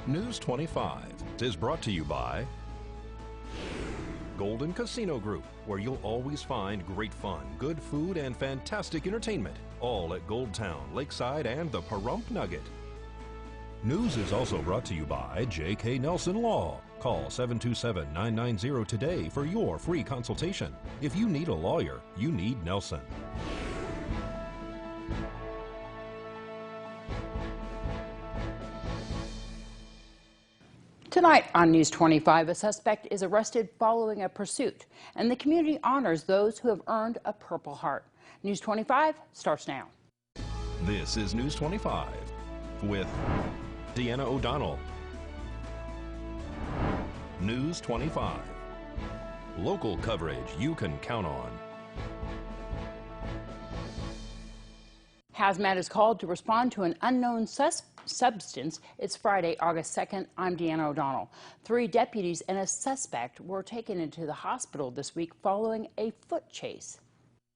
News 25 is brought to you by Golden Casino Group, where you'll always find great fun, good food, and fantastic entertainment, all at Gold Town, Lakeside, and the Pahrump Nugget. News is also brought to you by J.K. Nelson Law. Call 727-990 today for your free consultation. If you need a lawyer, you need Nelson. Tonight on News 25, a suspect is arrested following a pursuit, and the community honors those who have earned a Purple Heart. News 25 starts now. This is News 25 with Deanna O'Donnell. News 25. Local coverage you can count on. Hazmat is called to respond to an unknown substance. It's Friday, August 2nd. I'm Deanna O'Donnell. 3 deputies and a suspect were taken into the hospital this week following a foot chase.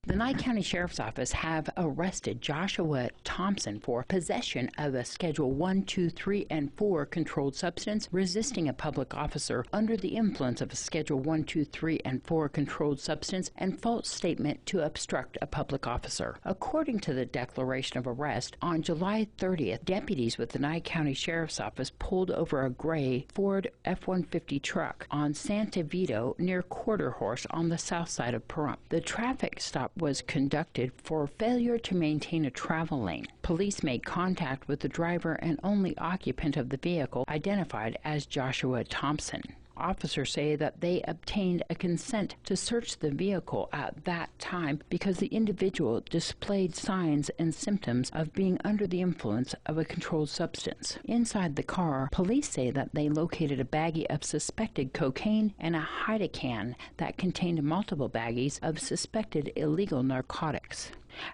The Nye County Sheriff's Office have arrested Joshua Thompson for possession of a Schedule 1, 2, 3, and 4 controlled substance, resisting a public officer under the influence of a Schedule 1, 2, 3, and 4 controlled substance, and false statement to obstruct a public officer. According to the declaration of arrest, on July 30th, deputies with the Nye County Sheriff's Office pulled over a gray Ford F-150 truck on Santa Vito near Quarter Horse on the south side of Pahrump. The traffic stop was conducted for failure to maintain a travel lane. Police made contact with the driver and only occupant of the vehicle, identified as Joshua Thompson. Officers say that they obtained a consent to search the vehicle at that time because the individual displayed signs and symptoms of being under the influence of a controlled substance. Inside the car, police say that they located a baggie of suspected cocaine and a hide-a-can that contained multiple baggies of suspected illegal narcotics.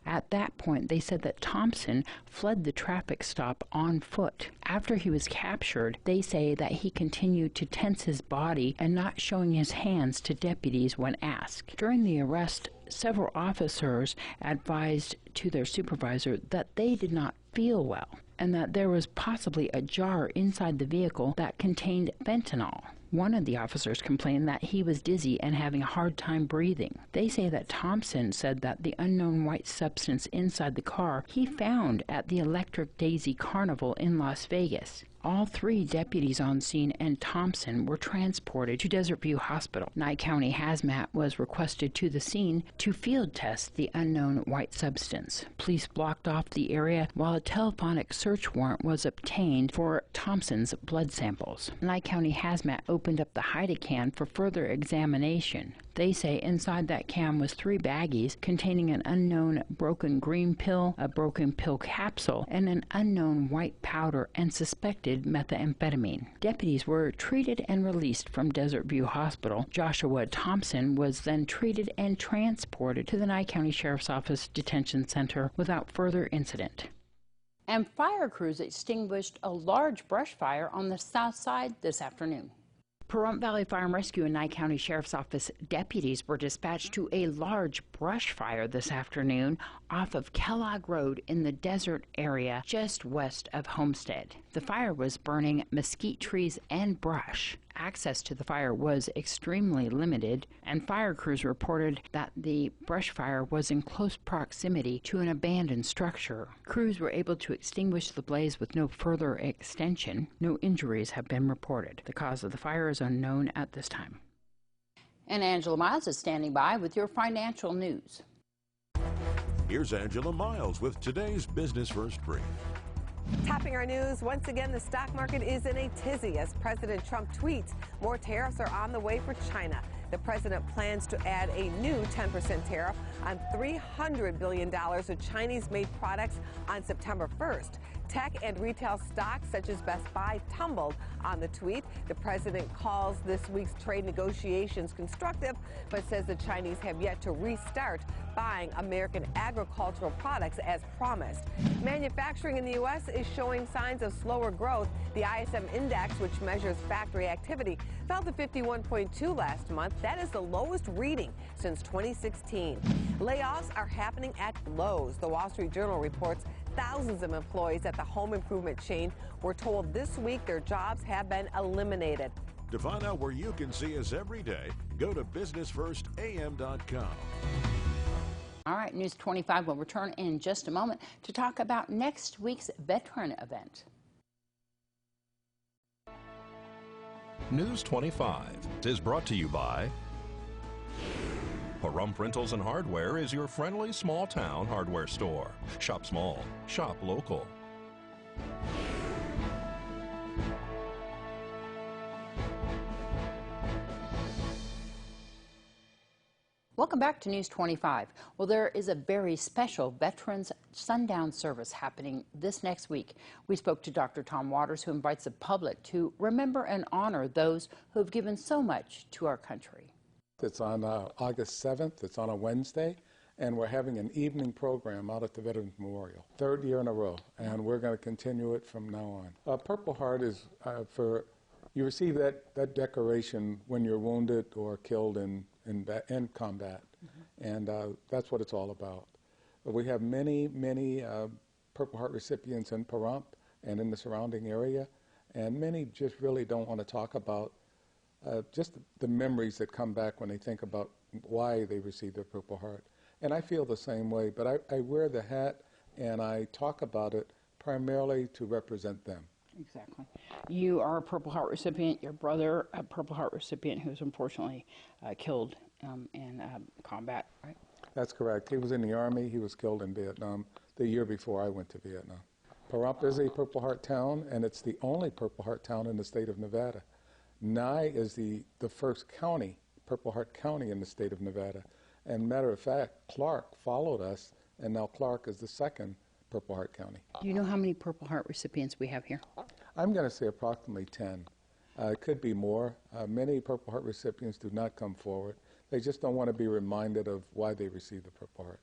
At that point, they said that Thompson fled the traffic stop on foot. After he was captured, they say that he continued to tense his body and not showing his hands to deputies when asked. During the arrest, several officers advised to their supervisor that they did not feel well and that there was possibly a jar inside the vehicle that contained fentanyl. One of the officers complained that he was dizzy and having a hard time breathing. They say that Thompson said that the unknown white substance inside the car he found at the Electric Daisy Carnival in Las Vegas. All 3 deputies on scene and Thompson were transported to Desert View Hospital. Nye County Hazmat was requested to the scene to field test the unknown white substance. Police blocked off the area while a telephonic search warrant was obtained for Thompson's blood samples. Nye County Hazmat opened up the hide-a-can for further examination. They say inside that can was 3 baggies containing an unknown broken green pill, a broken pill capsule, and an unknown white powder and suspected methamphetamine. Deputies were treated and released from Desert View Hospital. Joshua Thompson was then treated and transported to the Nye County Sheriff's Office Detention Center without further incident. And fire crews extinguished a large brush fire on the south side this afternoon. Pahrump Valley Fire and Rescue and Nye County Sheriff's Office deputies were dispatched to a large brush fire this afternoon off of Kellogg Road in the desert area just west of Homestead. The fire was burning mesquite trees and brush. Access to the fire was extremely limited, and fire crews reported that the brush fire was in close proximity to an abandoned structure. Crews were able to extinguish the blaze with no further extension. No injuries have been reported. The cause of the fire is unknown at this time. And Angela Miles is standing by with your financial news. Here's Angela Miles with today's Business First Brief. Topping our news, once again, the stock market is in a tizzy as President Trump tweets more tariffs are on the way for China. The president plans to add a new 10% tariff on $300 billion of Chinese-made products on September 1st. Tech and retail stocks such as Best Buy tumbled on the tweet. The president calls this week's trade negotiations constructive, but says the Chinese have yet to restart buying American agricultural products as promised. Manufacturing in the U.S. is showing signs of slower growth. The ISM index, which measures factory activity, fell to 51.2 last month. That is the lowest reading since 2016. Layoffs are happening at Lowe's. The Wall Street Journal reports thousands of employees at the home improvement chain were told this week their jobs have been eliminated. To find out where you can see us every day, go to businessfirstam.com. All right, News 25 will return in just a moment to talk about next week's veteran event. News 25 is brought to you by Pahrump Rentals and Hardware is your friendly small town hardware store. Shop small, shop local. Welcome back to News 25. Well, there is a very special Veterans Sundown service happening this next week. We spoke to Dr. Tom Waters, who invites the public to remember and honor those who have given so much to our country. It's on August 7th. It's on a Wednesday, and we're having an evening program out at the Veterans Memorial. Third year in a row, and we're going to continue it from now on. Purple Heart is for, you receive that decoration when you're wounded or killed in combat, and that's what it's all about. But we have many Purple Heart recipients in Pahrump and in the surrounding area, and many just really don't want to talk about just the memories that come back when they think about why they received their Purple Heart. And I feel the same way, but I wear the hat and I talk about it primarily to represent them. Exactly. You are a Purple Heart recipient. Your brother, a Purple Heart recipient who was unfortunately killed in combat, right? That's correct. He was in the Army. He was killed in Vietnam the year before I went to Vietnam. Pahrump is a Purple Heart town, and it's the only Purple Heart town in the state of Nevada. Nye is the first county, Purple Heart County in the state of Nevada. And matter of fact, Clark followed us, and now Clark is the second Purple Heart County. Do you know how many Purple Heart recipients we have here? I'm going to say approximately 10. It could be more. Many Purple Heart recipients do not come forward. They just don't want to be reminded of why they received the Purple Heart.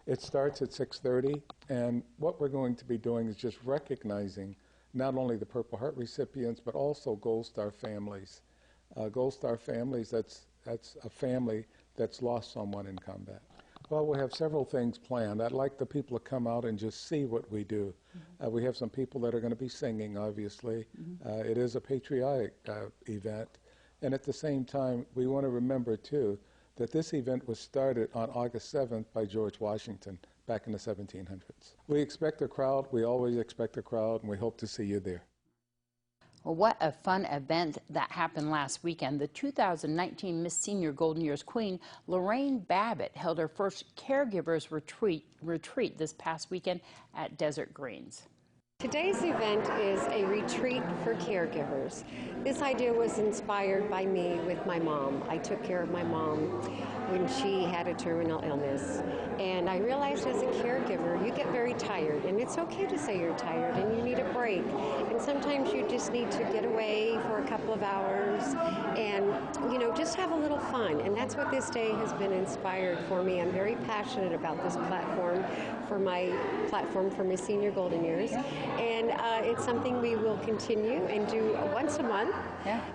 It starts at 6:30, and what we're going to be doing is just recognizing not only the Purple Heart recipients, but also Gold Star families. Gold Star families, that's a family that's lost someone in combat. Well, we have several things planned. I'd like the people to come out and just see what we do. We have some people that are going to be singing, obviously. It is a patriotic event. And at the same time, we want to remember, too, that this event was started on August 7th by George Washington back in the 1700s. We expect a crowd. We always expect a crowd, and we hope to see you there. Well, what a fun event that happened last weekend. The 2019 Miss Senior Golden Years Queen, Lorraine Babbitt, held her first caregivers retreat this past weekend at Desert Greens. Today's event is a retreat for caregivers. This idea was inspired by me with my mom. I took care of my mom when she had a terminal illness. And I realized as a caregiver, you get very tired. And it's okay to say you're tired and you need a break. And sometimes you just need to get away for a couple of hours and, you know, just have a little fun. And that's what this day has been inspired for me. I'm very passionate about this platform for my Miss Senior Golden Years. And it's something we will continue and do once a month,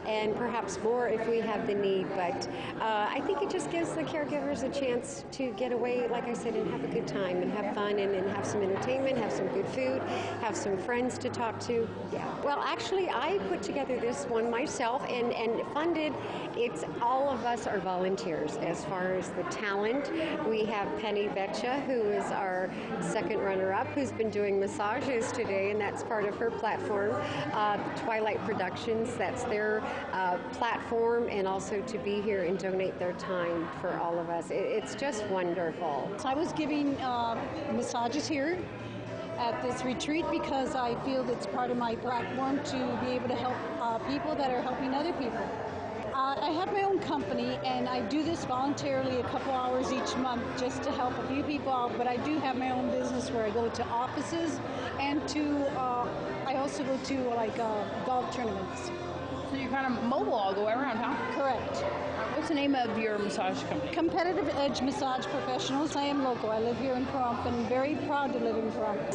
and perhaps more if we have the need. But I think it just gives the caregivers a chance to get away, like I said, and have a good time and have fun and have some entertainment, have some good food, have some friends to talk to. Yeah. Well, actually, I put together this one myself and funded. It's all of us are volunteers. As far as the talent, we have Penny Betcha, who is our second runner-up, who's been doing massages today, and that's part of her platform. Twilight Productions, that's their platform, and also to be here and donate their time for all of us. It's just wonderful. I was giving massages here at this retreat because I feel it's part of my platform to be able to help people that are helping other people. I have my own company, and I do this voluntarily a couple hours each month just to help a few people out, but I do have my own business where I go to offices and I also go to golf tournaments. So you're kind of mobile all the way around, huh? Correct. What's the name of your massage company? Competitive Edge Massage Professionals. I am local. I live here in Pahrump and very proud to live in Pahrump.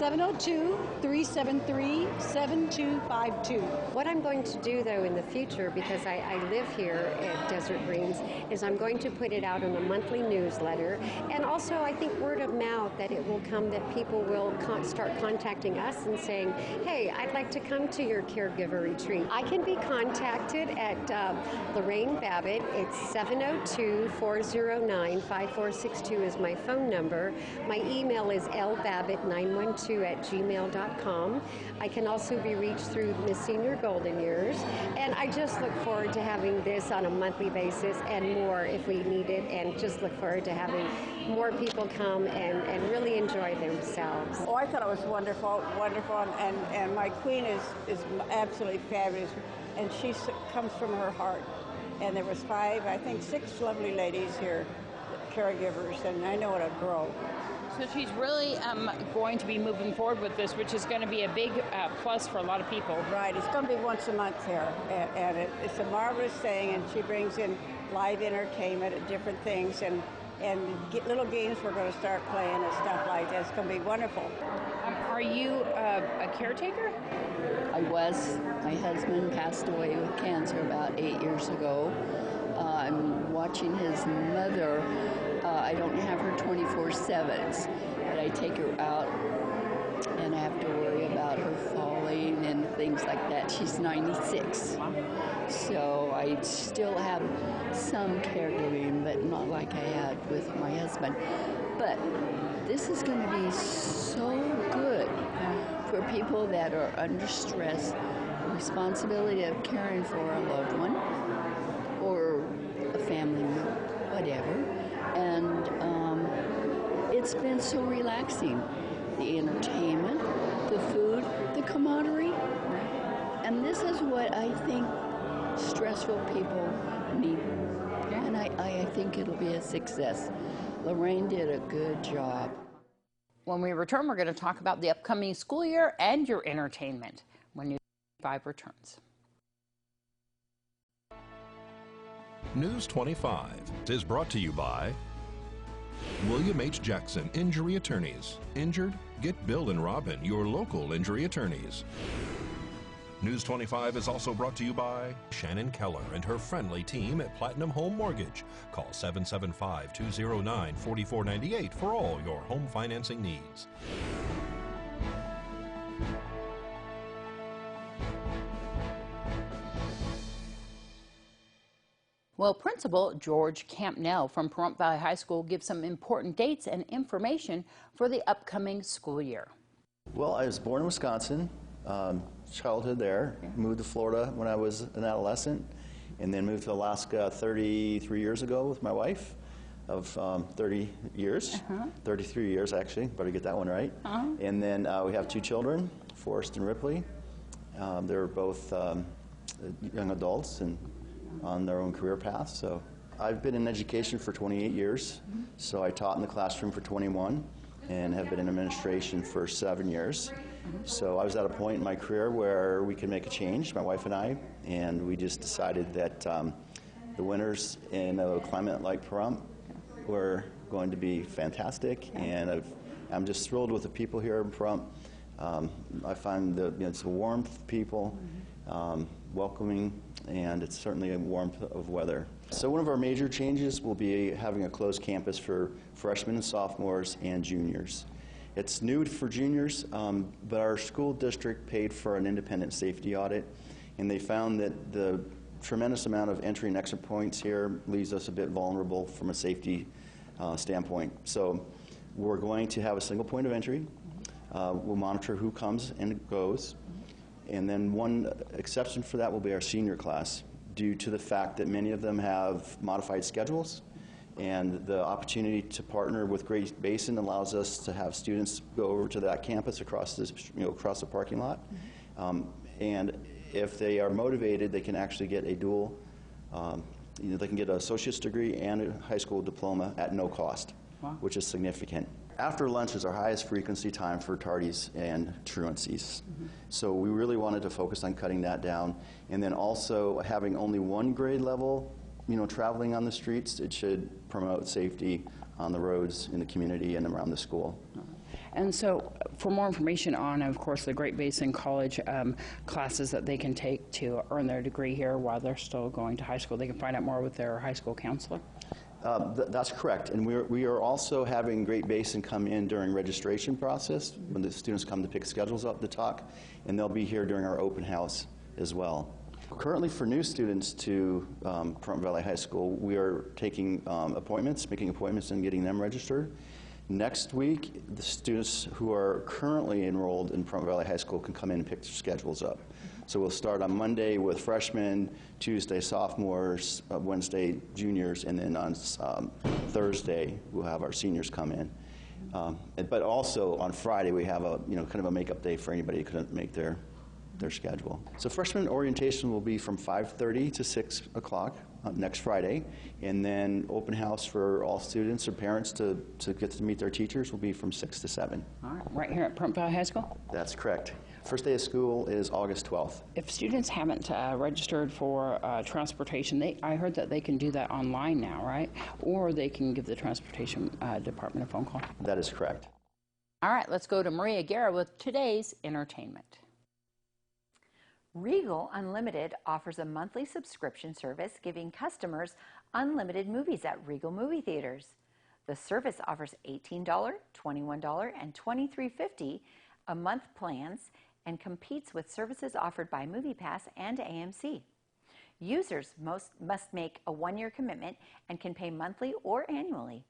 702-373-7252. What I'm going to do, though, in the future, because I live here at Desert Greens, is I'm going to put it out in a monthly newsletter. And also, I think word of mouth, that it will come that people will start contacting us and saying, hey, I'd like to come to your caregiver retreat. I can be contacted at Lorraine Babbitt. It's 702-409-5462 is my phone number. My email is lbabbitt912@gmail.com. I can also be reached through Miss Senior Golden Years. And I just look forward to having this on a monthly basis and more if we need it, and just look forward to having more people come and really enjoy themselves. Oh, I thought it was wonderful, and my queen is absolutely fabulous, and she comes from her heart. And there was 6 lovely ladies here, caregivers, and I know it'll grow. So she's really going to be moving forward with this, which is going to be a big plus for a lot of people. Right, it's going to be once a month here, and it's a marvelous thing, and she brings in live entertainment and different things, and little games we're going to start playing and stuff like that. It's going to be wonderful. Are you a caretaker? I was. My husband passed away with cancer about 8 years ago. I'm watching his mother. I don't have her 24/7, but I take her out and I have to worry about her falling and things like that. She's 96. So I still have some caregiving, but not like I had with my husband. But this is going to be so good for people that are under stress, the responsibility of caring for a loved one or a family member, whatever. And it's been so relaxing. The entertainment, the food, the camaraderie. And this is what I think stressful people need. And I think it'll be a success. Lorraine did a good job. When we return, we're going to talk about the upcoming school year and your entertainment when News 25 returns. News 25 is brought to you by William H. Jackson Injury Attorneys. Injured? Get Bill and Robin, your local injury attorneys. News 25 is also brought to you by Shannon Keller and her friendly team at Platinum Home Mortgage. Call 775-209-4498 for all your home financing needs. Well, Principal George Campnell from Pahrump Valley High School gives some important dates and information for the upcoming school year. Well, I was born in Wisconsin, childhood there, moved to Florida when I was an adolescent, and then moved to Alaska 33 years ago with my wife of 30 years, 33 years actually, better get that one right. And then we have 2 children, Forrest and Ripley. They're both young adults and on their own career paths. So I've been in education for 28 years. So I taught in the classroom for 21 and have been in administration for 7 years. So I was at a point in my career where we could make a change, my wife and I, and we just decided that the winters in a climate like Pahrump were going to be fantastic, and I'm just thrilled with the people here in Pahrump. I find that it's a warmth of people, welcoming, and it's certainly a warmth of weather. So one of our major changes will be having a closed campus for freshmen and sophomores and juniors. It's new for juniors, but our school district paid for an independent safety audit, and they found that the tremendous amount of entry and exit points here leaves us a bit vulnerable from a safety standpoint. So we're going to have a single point of entry. We'll monitor who comes and goes. And then one exception for that will be our senior class, due to the fact that many of them have modified schedules, and the opportunity to partner with Great Basin allows us to have students go over to that campus across this, across the parking lot. And if they are motivated, they can actually get a dual, they can get an associate's degree and a high school diploma at no cost, which is significant. After lunch is our highest frequency time for tardies and truancies. So we really wanted to focus on cutting that down. And then also having only one grade level, traveling on the streets, it should promote safety on the roads in the community and around the school. And so for more information on, of course, the Great Basin College classes that they can take to earn their degree here while they're still going to high school, they can find out more with their high school counselor? That's correct. And we are also having Great Basin come in during registration process when the students come to pick schedules up to talk, and they'll be here during our open house as well. Currently, for new students to Pahrump Valley High School, we are taking appointments, making appointments and getting them registered. Next week, the students who are currently enrolled in Pahrump Valley High School can come in and pick their schedules up. So we'll start on Monday with freshmen, Tuesday sophomores, Wednesday juniors, and then on Thursday we'll have our seniors come in. But also on Friday we have a kind of a makeup day for anybody who couldn't make their schedule. So freshman orientation will be from 5:30 to 6 o'clock next Friday, and then open house for all students or parents to get to meet their teachers will be from 6 to 7. All right, right here at Pahrump Valley High School? That's correct. First day of school is August 12th. If students haven't registered for transportation, I heard that they can do that online now, right? Or they can give the transportation department a phone call. That is correct. All right, let's go to Maria Guerra with today's entertainment. Regal Unlimited offers a monthly subscription service giving customers unlimited movies at Regal movie theaters. The service offers $18, $21, and $23.50 a month plans and competes with services offered by MoviePass and AMC. Users must make a one-year commitment and can pay monthly or annually.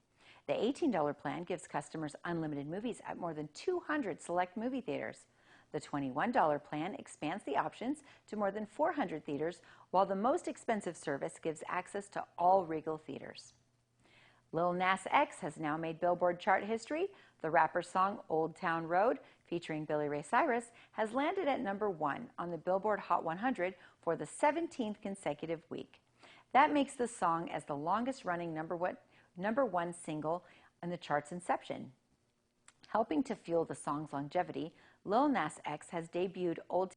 The $18 plan gives customers unlimited movies at more than 200 select movie theaters. The $21 plan expands the options to more than 400 theaters, while the most expensive service gives access to all Regal theaters. Lil Nas X has now made Billboard chart history. The rapper's song Old Town Road, featuring Billy Ray Cyrus, has landed at #1 on the Billboard Hot 100 for the 17th consecutive week. That makes the song as the longest-running number one single in the chart's inception. Helping to fuel the song's longevity, Lil Nas X has debuted Old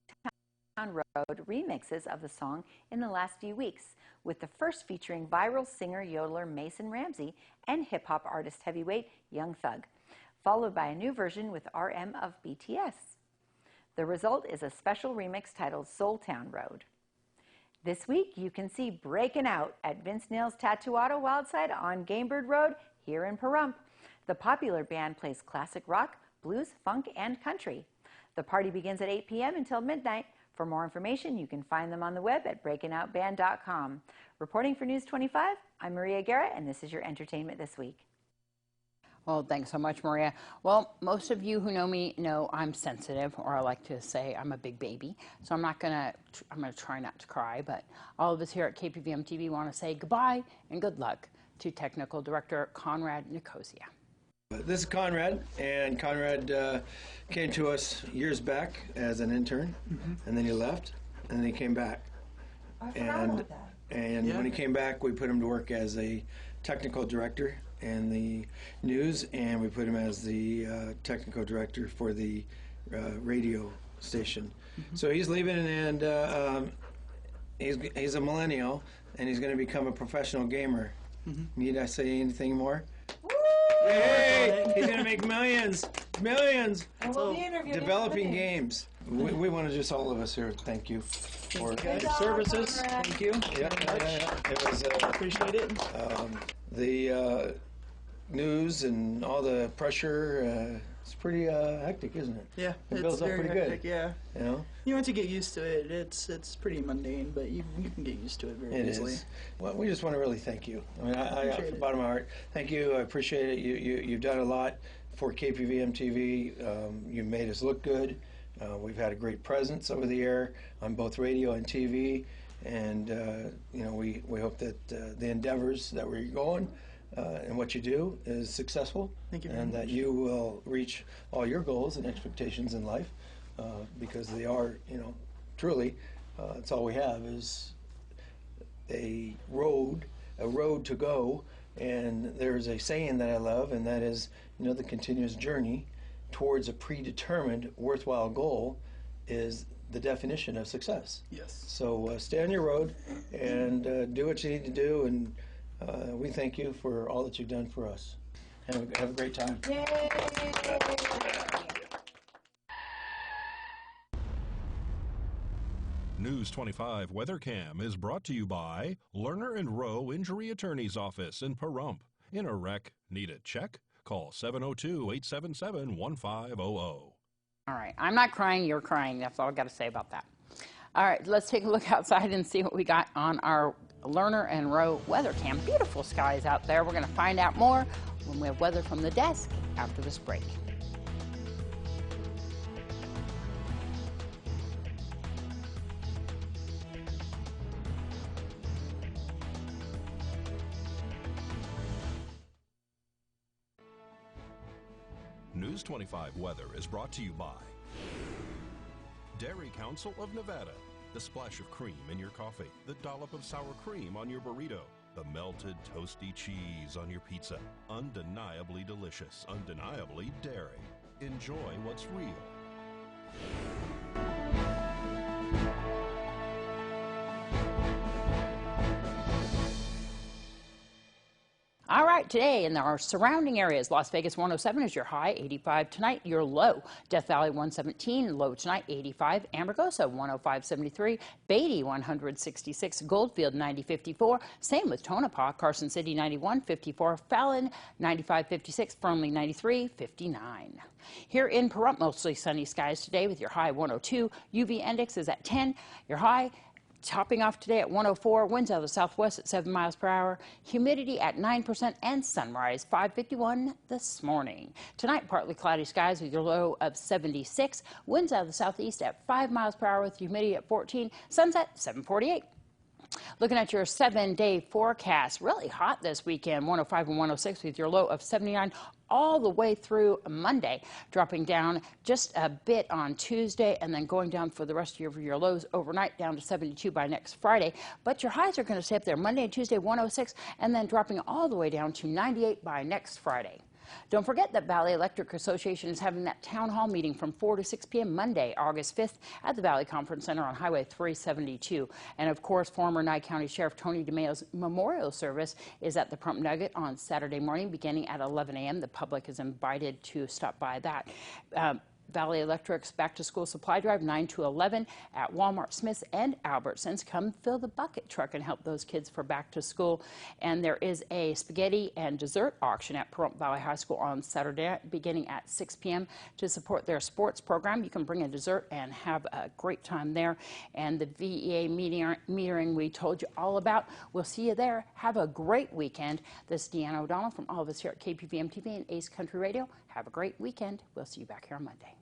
Town Road remixes of the song in the last few weeks, with the first featuring viral singer-yodeler Mason Ramsey and hip-hop artist heavyweight Young Thug, followed by a new version with RM of BTS. The result is a special remix titled Soul Town Road. This week, you can see Breakin' Out at Vince Neil's Tattoo Auto Wildside on Gamebird Road here in Pahrump. The popular band plays classic rock, blues, funk, and country. The party begins at 8 p.m. until midnight. For more information, you can find them on the web at breakinoutband.com. Reporting for News 25, I'm Maria Guerra, and this is your entertainment this week. Well, thanks so much, Maria. Well, most of you who know me know I'm sensitive, or I like to say I'm a big baby. So I'm gonna try not to cry, but all of us here at KPVM-TV want to say goodbye and good luck to Technical Director Conrad Nicosia. This is Conrad, and Conrad came to us years back as an intern, and then he left, and then he came back. And when he came back, we put him to work as a technical director in the news, and we put him as the technical director for the radio station. So he's leaving, and he's a millennial, and he's going to become a professional gamer. Need I say anything more? Yay! He's going to make millions! And we'll be interviewing Developing games. We want to just all of us here thank you for your services. Thank you. It was appreciate it. The news and all the pressure. It's pretty hectic, isn't it? Yeah, it builds up very pretty hectic, good. Yeah. You know. You have to get used to it. It's pretty mundane, but you can get used to it very easily. Is. Well, we just want to really thank you. I mean, I from the bottom of my heart, thank you. I appreciate it. You've done a lot for KPVM-TV. You made us look good. We've had a great presence over the air on both radio and TV, and we hope that the endeavors that we're going and what you do is successful. Thank you very and much. that you will reach all your goals and expectations in life, because they are, truly, it's all we have is a road to go And there's a saying that I love, and that is, the continuous journey towards a predetermined, worthwhile goal is the definition of success. Yes. So stay on your road and do what you need to do, and we thank you for all that you've done for us. Have a great time. Yay! News 25 Weather Cam is brought to you by Lerner and Rowe Injury Attorney's Office in Pahrump. In a wreck, need a check? Call 702-877-1500. All right, I'm not crying, you're crying. That's all I've got to say about that. All right, let's take a look outside and see what we got on our Lerner and Rowe weather cam. Beautiful skies out there. We're going to find out more when we have weather from the desk after this break. News 25 Weather is brought to you by Dairy Council of Nevada. The splash of cream in your coffee, the dollop of sour cream on your burrito, the melted toasty cheese on your pizza. Undeniably delicious, undeniably dairy. Enjoy what's real. All right, today in our surrounding areas, Las Vegas 107 is your high, 85 tonight, your low. Death Valley 117, low tonight, 85. Amargosa 105.73. Beatty 166. Goldfield 90.54. Same with Tonopah. Carson City 91.54. Fallon 95.56. Fernley 93.59. Here in Pahrump, mostly sunny skies today with your high 102. UV index is at 10. Your high topping off today at 104, winds out of the southwest at 7 miles per hour, humidity at 9%, and sunrise 5:51 this morning. Tonight, partly cloudy skies with your low of 76, winds out of the southeast at 5 miles per hour with humidity at 14, sunset 7:48. Looking at your 7-day forecast, really hot this weekend, 105 and 106 with your low of 79 all the way through Monday, dropping down just a bit on Tuesday and then going down for the rest of your lows overnight down to 72 by next Friday. But your highs are going to stay up there Monday and Tuesday 106 and then dropping all the way down to 98 by next Friday. Don't forget that Valley Electric Association is having that town hall meeting from 4 to 6 p.m. Monday, August 5th at the Valley Conference Center on Highway 372. And of course, former Nye County Sheriff Tony DeMayo's memorial service is at the Pahrump Nugget on Saturday morning beginning at 11 a.m. The public is invited to stop by that. Valley Electric's back-to-school supply drive, 9 to 11 at Walmart, Smith's, and Albertsons. Come fill the bucket truck and help those kids for back to school. And there is a spaghetti and dessert auction at Pahrump Valley High School on Saturday beginning at 6 p.m. to support their sports program. You can bring a dessert and have a great time there. And the VEA metering we told you all about. We'll see you there. Have a great weekend. This is Deanna O'Donnell from all of us here at KPVM-TV and Ace Country Radio. Have a great weekend. We'll see you back here on Monday.